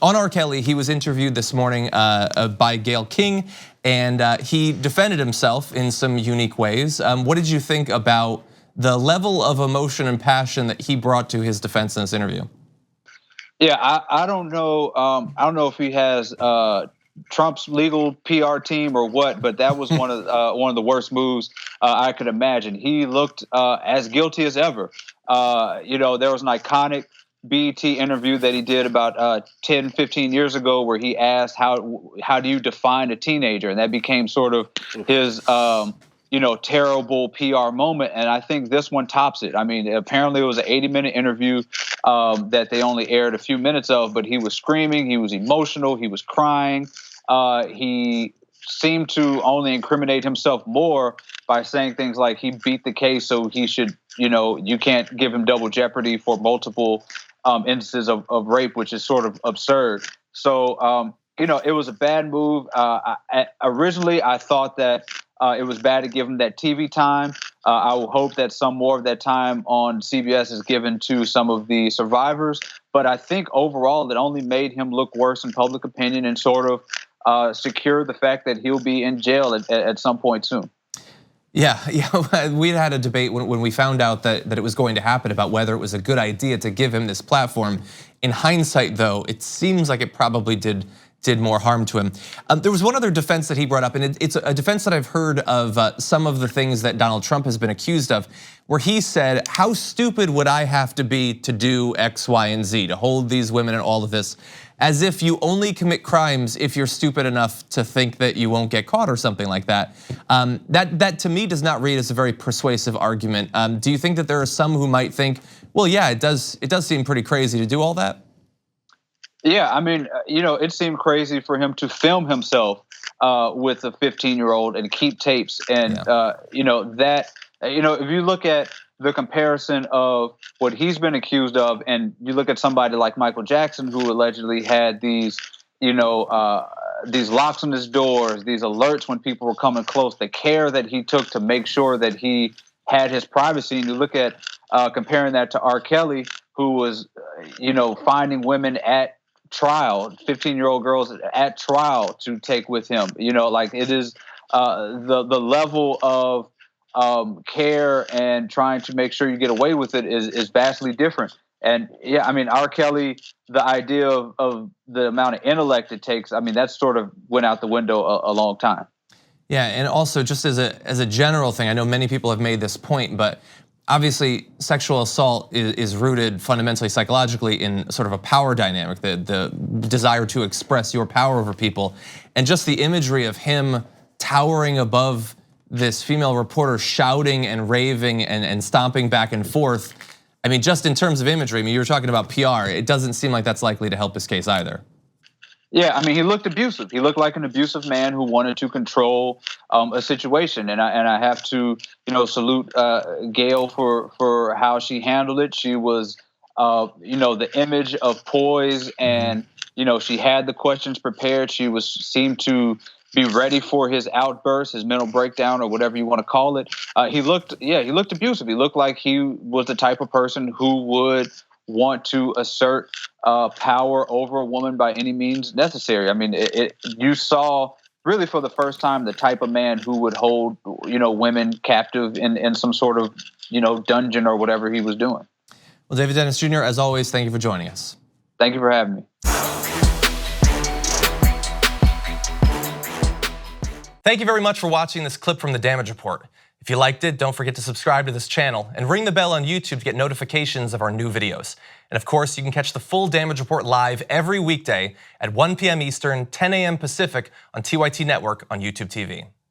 on R. Kelly, he was interviewed this morning by Gayle King, and he defended himself in some unique ways. What did you think about the level of emotion and passion that he brought to his defense in this interview? Yeah, I don't know. I don't know if he has Trump's legal PR team or what, but that was one of the worst moves I could imagine. He looked as guilty as ever. There was an iconic BET interview that he did about 10, 15 years ago where he asked, how do you define a teenager? And that became sort of his terrible PR moment. And I think this one tops it. I mean, apparently it was an 80-minute interview that they only aired a few minutes of, but he was screaming, he was emotional, he was crying. He seemed to only incriminate himself more by saying things like he beat the case, so he should, you can't give him double jeopardy for multiple instances of rape, which is sort of absurd. So, it was a bad move. Originally, I thought that it was bad to give him that TV time. I will hope that some more of that time on CBS is given to some of the survivors. But I think overall it only made him look worse in public opinion and sort of secure the fact that he'll be in jail at some point soon. Yeah, we had a debate when we found out that it was going to happen about whether it was a good idea to give him this platform. In hindsight, though, it seems like it probably did more harm to him. There was one other defense that he brought up, and it's a defense that I've heard of some of the things that Donald Trump has been accused of, where he said, how stupid would I have to be to do X, Y, and Z, to hold these women and all of this, as if you only commit crimes if you're stupid enough to think that you won't get caught or something like that. That to me does not read as a very persuasive argument. Do you think that there are some who might think, well, yeah, it does seem pretty crazy to do all that? Yeah, I mean, it seemed crazy for him to film himself with a 15-year-old and keep tapes, and if you look at the comparison of what he's been accused of, and you look at somebody like Michael Jackson, who allegedly had these locks on his doors, these alerts when people were coming close, the care that he took to make sure that he had his privacy, and you look at comparing that to R. Kelly, who was, finding women at trial, 15-year-old girls at trial to take with him. It is the level of care and trying to make sure you get away with it is vastly different. And yeah, I mean, R. Kelly, the idea of the amount of intellect it takes, I mean, that sort of went out the window a long time. Yeah, and also just as a general thing, I know many people have made this point, but obviously sexual assault is rooted fundamentally psychologically in sort of a power dynamic, the desire to express your power over people. And just the imagery of him towering above this female reporter, shouting and raving and stomping back and forth. I mean, just in terms of imagery, I mean, you were talking about PR, it doesn't seem like that's likely to help his case either. Yeah, I mean, he looked abusive. He looked like an abusive man who wanted to control a situation, and I have to, salute Gayle for how she handled it. She was, the image of poise, and she had the questions prepared. She seemed to be ready for his outburst, his mental breakdown, or whatever you want to call it. He looked abusive. He looked like he was the type of person who would want to assert power over a woman by any means necessary. I mean, you saw really for the first time the type of man who would hold, women captive in some sort of, dungeon or whatever he was doing. Well, David Dennis Jr., as always, thank you for joining us. Thank you for having me. Thank you very much for watching this clip from The Damage Report. If you liked it, don't forget to subscribe to this channel and ring the bell on YouTube to get notifications of our new videos. And of course, you can catch the full Damage Report live every weekday at 1 p.m. Eastern, 10 a.m. Pacific on TYT Network on YouTube TV.